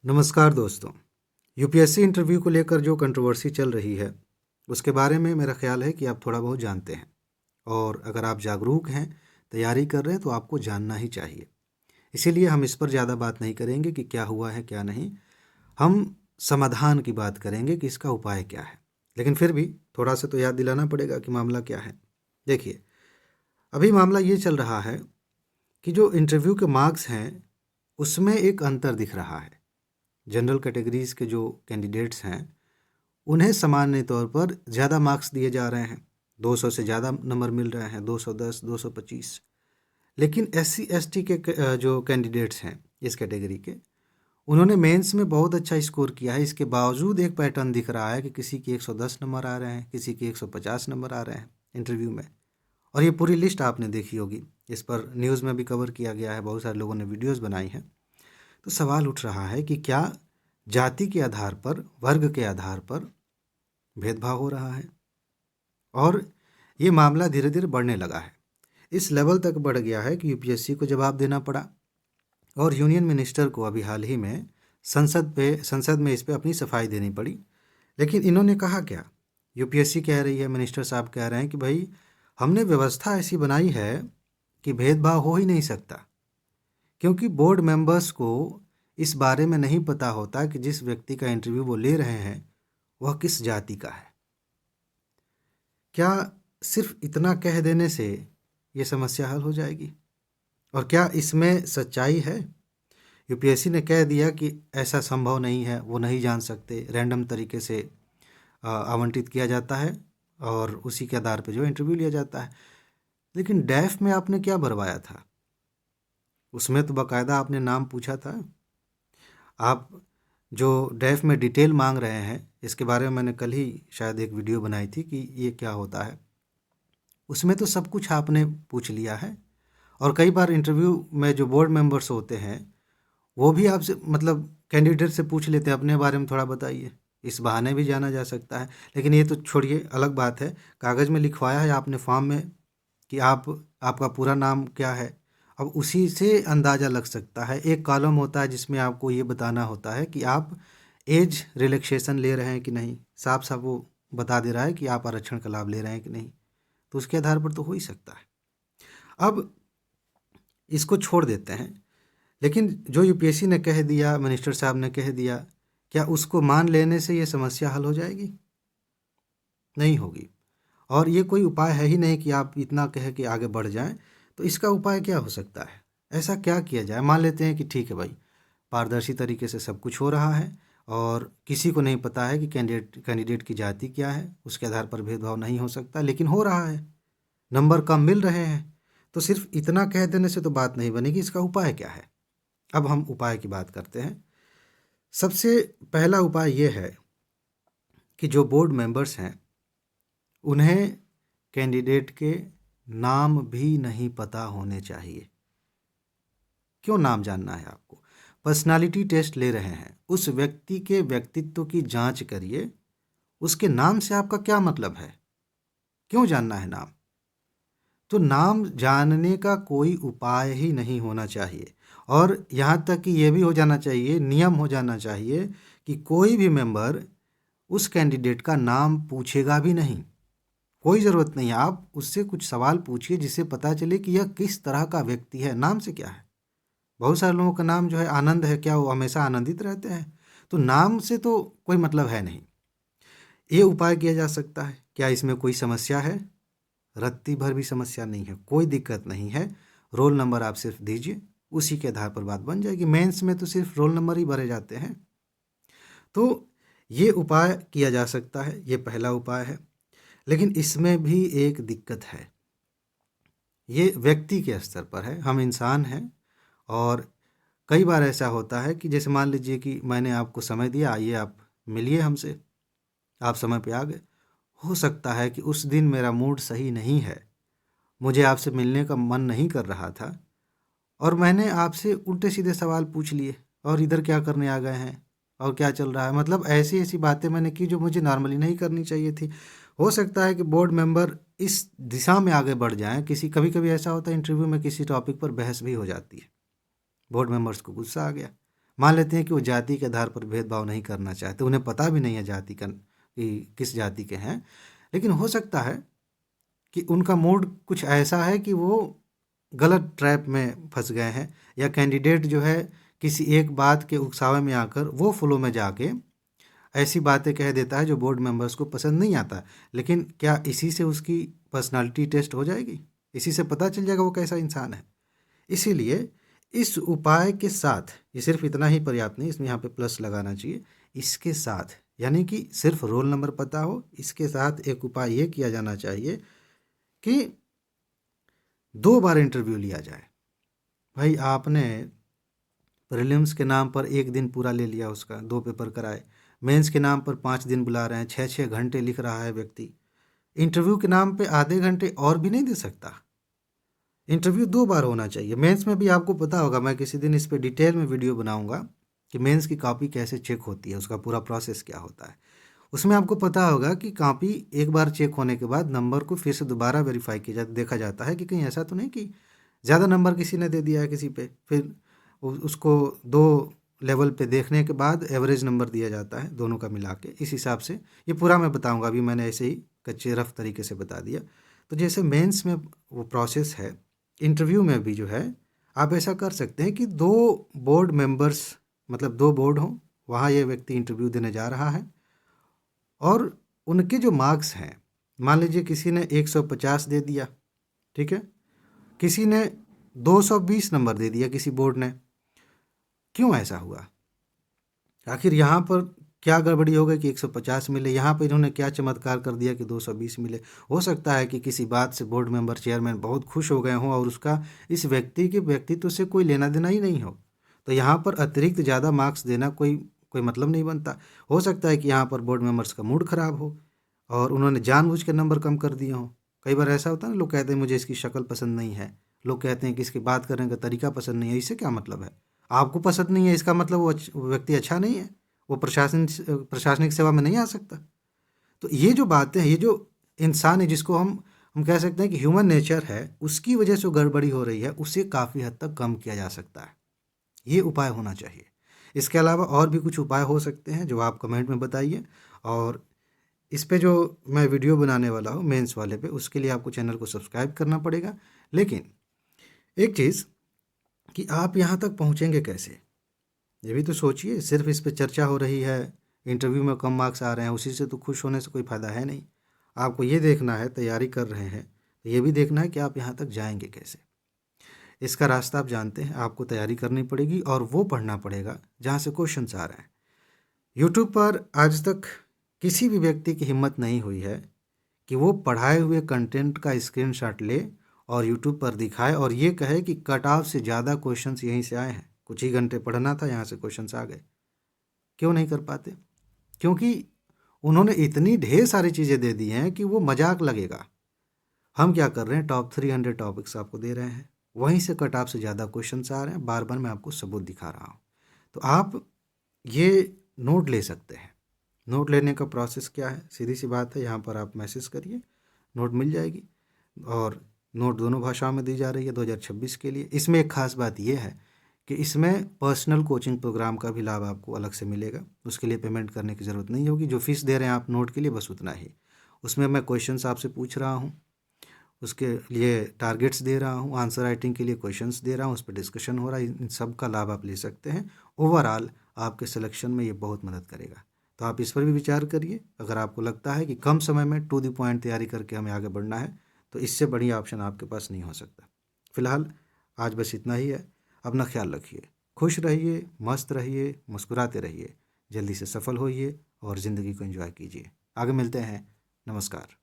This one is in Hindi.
नमस्कार दोस्तों। यूपीएससी इंटरव्यू को लेकर जो कंट्रोवर्सी चल रही है उसके बारे में मेरा ख्याल है कि आप थोड़ा बहुत जानते हैं, और अगर आप जागरूक हैं, तैयारी कर रहे हैं तो आपको जानना ही चाहिए। इसीलिए हम इस पर ज़्यादा बात नहीं करेंगे कि क्या हुआ है क्या नहीं। हम समाधान की बात करेंगे कि इसका उपाय क्या है। लेकिन फिर भी थोड़ा सा तो याद दिलाना पड़ेगा कि मामला क्या है। देखिए, अभी मामला ये चल रहा है कि जो इंटरव्यू के मार्क्स हैं उसमें एक अंतर दिख रहा है। जनरल कैटेगरीज के जो कैंडिडेट्स हैं उन्हें सामान्य तौर पर ज़्यादा मार्क्स दिए जा रहे हैं, 200 से ज़्यादा नंबर मिल रहे हैं, 210, 225। लेकिन एससी एसटी के जो कैंडिडेट्स हैं इस कैटेगरी के, उन्होंने मेंस में बहुत अच्छा स्कोर किया है। इसके बावजूद एक पैटर्न दिख रहा है कि किसी के 110 नंबर आ रहे हैं, किसी के 150 नंबर आ रहे हैं इंटरव्यू में। और ये पूरी लिस्ट आपने देखी होगी, इस पर न्यूज़ में भी कवर किया गया है, बहुत सारे लोगों ने वीडियोज़ बनाई हैं। तो सवाल उठ रहा है कि क्या जाति के आधार पर, वर्ग के आधार पर भेदभाव हो रहा है। और ये मामला धीरे धीरे बढ़ने लगा है, इस लेवल तक बढ़ गया है कि यूपीएससी को जवाब देना पड़ा, और यूनियन मिनिस्टर को अभी हाल ही में संसद में इस पे अपनी सफाई देनी पड़ी। लेकिन इन्होंने कहा क्या? यूपीएससी कह रही है, मिनिस्टर साहब कह रहे हैं कि भाई हमने व्यवस्था ऐसी बनाई है कि भेदभाव हो ही नहीं सकता, क्योंकि बोर्ड मेंबर्स को इस बारे में नहीं पता होता कि जिस व्यक्ति का इंटरव्यू वो ले रहे हैं वह किस जाति का है। क्या सिर्फ इतना कह देने से ये समस्या हल हो जाएगी? और क्या इसमें सच्चाई है? यूपीएससी ने कह दिया कि ऐसा संभव नहीं है, वो नहीं जान सकते, रैंडम तरीके से आवंटित किया जाता है और उसी के आधार पर जो इंटरव्यू लिया जाता है। लेकिन डैफ में आपने क्या भरवाया था? उसमें तो बाकायदा आपने नाम पूछा था। आप जो डैफ में डिटेल मांग रहे हैं, इसके बारे में मैंने कल ही शायद एक वीडियो बनाई थी कि ये क्या होता है। उसमें तो सब कुछ आपने पूछ लिया है। और कई बार इंटरव्यू में जो बोर्ड मेंबर्स होते हैं वो भी आपसे, मतलब कैंडिडेट से पूछ लेते हैं अपने बारे में थोड़ा बताइए, इस बहाने भी जाना जा सकता है। लेकिन ये तो छोड़िए, अलग बात है। कागज़ में लिखवाया है आपने फॉर्म में कि आपका पूरा नाम क्या है। अब उसी से अंदाज़ा लग सकता है। एक कॉलम होता है जिसमें आपको ये बताना होता है कि आप एज रिलैक्सेशन ले रहे हैं कि नहीं। साफ साफ वो बता दे रहा है कि आप आरक्षण का लाभ ले रहे हैं कि नहीं, तो उसके आधार पर तो हो ही सकता है। अब इसको छोड़ देते हैं। लेकिन जो यूपीएससी ने कह दिया, मिनिस्टर साहब ने कह दिया, क्या उसको मान लेने से ये समस्या हल हो जाएगी? नहीं होगी। और ये कोई उपाय है ही नहीं कि आप इतना कह के आगे बढ़ जाएं। तो इसका उपाय क्या हो सकता है? ऐसा क्या किया जाए? मान लेते हैं कि ठीक है भाई, पारदर्शी तरीके से सब कुछ हो रहा है और किसी को नहीं पता है कि कैंडिडेट की जाति क्या है, उसके आधार पर भेदभाव नहीं हो सकता, लेकिन हो रहा है, नंबर कम मिल रहे हैं। तो सिर्फ इतना कह देने से तो बात नहीं बनेगी। इसका उपाय क्या है? अब हम उपाय की बात करते हैं। सबसे पहला उपाय ये है कि जो बोर्ड मेंबर्स हैं उन्हें कैंडिडेट के नाम भी नहीं पता होने चाहिए। क्यों नाम जानना है आपको? पर्सनालिटी टेस्ट ले रहे हैं, उस व्यक्ति के व्यक्तित्व की जांच करिए। उसके नाम से आपका क्या मतलब है? क्यों जानना है नाम? तो नाम जानने का कोई उपाय ही नहीं होना चाहिए। और यहाँ तक कि ये भी हो जाना चाहिए, नियम हो जाना चाहिए कि कोई भी मेंबर उस कैंडिडेट का नाम पूछेगा भी नहीं। कोई ज़रूरत नहीं है, आप उससे कुछ सवाल पूछिए जिससे पता चले कि यह किस तरह का व्यक्ति है। नाम से क्या है? बहुत सारे लोगों का नाम जो है आनंद है, क्या वो हमेशा आनंदित रहते हैं? तो नाम से तो कोई मतलब है नहीं। ये उपाय किया जा सकता है। क्या इसमें कोई समस्या है? रत्ती भर भी समस्या नहीं है, कोई दिक्कत नहीं है। रोल नंबर आप सिर्फ दीजिए, उसी के आधार पर बात बन जाएगी। मेंस में तो सिर्फ रोल नंबर ही भरे जाते हैं। तो ये उपाय किया जा सकता है, ये पहला उपाय है। लेकिन इसमें भी एक दिक्कत है। ये व्यक्ति के स्तर पर है, हम इंसान हैं। और कई बार ऐसा होता है कि जैसे मान लीजिए कि मैंने आपको समय दिया, आइए आप मिलिए हमसे, आप समय पे आ गए। हो सकता है कि उस दिन मेरा मूड सही नहीं है, मुझे आपसे मिलने का मन नहीं कर रहा था, और मैंने आपसे उल्टे सीधे सवाल पूछ लिए, और इधर क्या करने आ गए हैं और क्या चल रहा है, मतलब ऐसी ऐसी बातें मैंने की जो मुझे नॉर्मली नहीं करनी चाहिए थी। हो सकता है कि बोर्ड मेंबर इस दिशा में आगे बढ़ जाएं। कभी कभी ऐसा होता है इंटरव्यू में किसी टॉपिक पर बहस भी हो जाती है, बोर्ड मेंबर्स को गुस्सा आ गया, मान लेते हैं कि वो जाति के आधार पर भेदभाव नहीं करना चाहते, उन्हें पता भी नहीं है जाति का कि किस जाति के हैं, लेकिन हो सकता है कि उनका मूड कुछ ऐसा है कि वो गलत ट्रैप में फंस गए हैं, या कैंडिडेट जो है किसी एक बात के उकसावे में आकर वो फ्लो में जाके ऐसी बातें कह देता है जो बोर्ड मेंबर्स को पसंद नहीं आता। लेकिन क्या इसी से उसकी पर्सनालिटी टेस्ट हो जाएगी? इसी से पता चल जाएगा वो कैसा इंसान है? इसीलिए इस उपाय के साथ, ये सिर्फ इतना ही पर्याप्त नहीं, इसमें यहाँ पे प्लस लगाना चाहिए, इसके साथ यानी कि सिर्फ रोल नंबर पता हो, इसके साथ एक उपाय ये किया जाना चाहिए कि 2 बार इंटरव्यू लिया जाए। भाई आपने प्रीलिम्स के नाम पर 1 दिन पूरा ले लिया, उसका 2 पेपर कराए, मेंस के नाम पर 5 दिन बुला रहे हैं, 6-6 घंटे लिख रहा है व्यक्ति, इंटरव्यू के नाम पे आधे घंटे और भी नहीं दे सकता। इंटरव्यू 2 बार होना चाहिए। मेंस में भी आपको पता होगा, मैं किसी दिन इस पे डिटेल में वीडियो बनाऊंगा कि मेंस की कॉपी कैसे चेक होती है, उसका पूरा प्रोसेस क्या होता है। उसमें आपको पता होगा कि कॉपी एक बार चेक होने के बाद नंबर को फिर से दोबारा वेरीफाई किया जाता, देखा जाता है कि कहीं ऐसा तो नहीं कि ज़्यादा नंबर किसी ने दे दिया है किसी पे, फिर उसको 2 लेवल पे देखने के बाद एवरेज नंबर दिया जाता है दोनों का मिला के। इस हिसाब से ये पूरा मैं बताऊंगा, अभी मैंने ऐसे ही कच्चे रफ तरीके से बता दिया। तो जैसे मेंस में वो प्रोसेस है, इंटरव्यू में भी जो है आप ऐसा कर सकते हैं कि 2 बोर्ड मेंबर्स, मतलब 2 बोर्ड हों, वहाँ ये व्यक्ति इंटरव्यू देने जा रहा है और उनके जो मार्क्स हैं, मान लीजिए किसी ने 150 दे दिया, ठीक है, किसी ने 220 नंबर दे दिया किसी बोर्ड ने। क्यों ऐसा हुआ? आखिर यहाँ पर क्या गड़बड़ी हो गई कि 150 मिले? यहाँ पर इन्होंने क्या चमत्कार कर दिया कि 220 मिले? हो सकता है कि किसी बात से बोर्ड मेंबर चेयरमैन बहुत खुश हो गए हों और उसका इस व्यक्ति के व्यक्तित्व से कोई लेना देना ही नहीं हो, तो यहाँ पर अतिरिक्त ज़्यादा मार्क्स देना कोई मतलब नहीं बनता। हो सकता है कि यहाँ पर बोर्ड मेंबर्स का मूड ख़राब हो और उन्होंने जानबूझ के नंबर कम कर दिए हों। कई बार ऐसा होता है ना, लोग कहते हैं मुझे इसकी शक्ल पसंद नहीं है, लोग कहते हैं कि इसकी बात करने का तरीका पसंद नहीं है। इससे क्या मतलब है? आपको पसंद नहीं है इसका मतलब वो व्यक्ति अच्छा नहीं है, वो प्रशासनिक सेवा में नहीं आ सकता। तो ये जो बातें हैं, ये जो इंसान है जिसको हम कह सकते हैं कि ह्यूमन नेचर है, उसकी वजह से गड़बड़ी हो रही है, उसे काफ़ी हद तक कम किया जा सकता है। ये उपाय होना चाहिए। इसके अलावा और भी कुछ उपाय हो सकते हैं जो आप कमेंट में बताइए, और इस पे जो मैं वीडियो बनाने वाला हूँ मेंस वाले पे, उसके लिए आपको चैनल को सब्सक्राइब करना पड़ेगा। लेकिन एक चीज़ कि आप यहाँ तक पहुँचेंगे कैसे, ये भी तो सोचिए। सिर्फ इस पे चर्चा हो रही है, इंटरव्यू में कम मार्क्स आ रहे हैं, उसी से तो खुश होने से कोई फ़ायदा है नहीं। आपको ये देखना है, तैयारी कर रहे हैं तो ये भी देखना है कि आप यहाँ तक जाएंगे कैसे। इसका रास्ता आप जानते हैं, आपको तैयारी करनी पड़ेगी और वो पढ़ना पड़ेगा जहाँ से क्वेश्चंस आ रहे हैं। यूट्यूब पर आज तक किसी भी व्यक्ति की हिम्मत नहीं हुई है कि वो पढ़ाए हुए कंटेंट का स्क्रीनशॉट ले और यूट्यूब पर दिखाए और ये कहे कि कट ऑफ से ज़्यादा क्वेश्चंस यहीं से आए हैं, कुछ ही घंटे पढ़ना था, यहाँ से क्वेश्चंस आ गए। क्यों नहीं कर पाते? क्योंकि उन्होंने इतनी ढेर सारी चीज़ें दे दी हैं कि वो मजाक लगेगा। हम क्या कर रहे हैं, टॉप 300 टॉपिक्स आपको दे रहे हैं, वहीं से कट ऑफ से ज़्यादा क्वेश्चंस आ रहे हैं, बार बार मैं आपको सबूत दिखा रहा हूँ। तो आप ये नोट ले सकते हैं। नोट लेने का प्रोसेस क्या है? सीधी सी बात है, यहाँ पर आप मैसेज करिए, नोट मिल जाएगी। और नोट दोनों भाषाओं में दी जा रही है 2026 के लिए। इसमें एक ख़ास बात यह है कि इसमें पर्सनल कोचिंग प्रोग्राम का भी लाभ आपको अलग से मिलेगा। उसके लिए पेमेंट करने की ज़रूरत नहीं होगी। जो फीस दे रहे हैं आप नोट के लिए, बस उतना ही। उसमें मैं क्वेश्चंस आपसे पूछ रहा हूँ, उसके लिए टारगेट्स दे रहा हूँ, आंसर राइटिंग के लिए क्वेश्चंस दे रहा हूँ, उस पर डिस्कशन हो रहा है। इन सब का लाभ आप ले सकते हैं। ओवरऑल आपके सिलेक्शन में ये बहुत मदद करेगा। तो आप इस पर भी विचार करिए। अगर आपको लगता है कि कम समय में टू द पॉइंट तैयारी करके हमें आगे बढ़ना है, तो इससे बढ़िया ऑप्शन आपके पास नहीं हो सकता। फिलहाल आज बस इतना ही है। अपना ख्याल रखिए, खुश रहिए, मस्त रहिए, मुस्कुराते रहिए, जल्दी से सफल होइए और ज़िंदगी को एंजॉय कीजिए। आगे मिलते हैं। नमस्कार।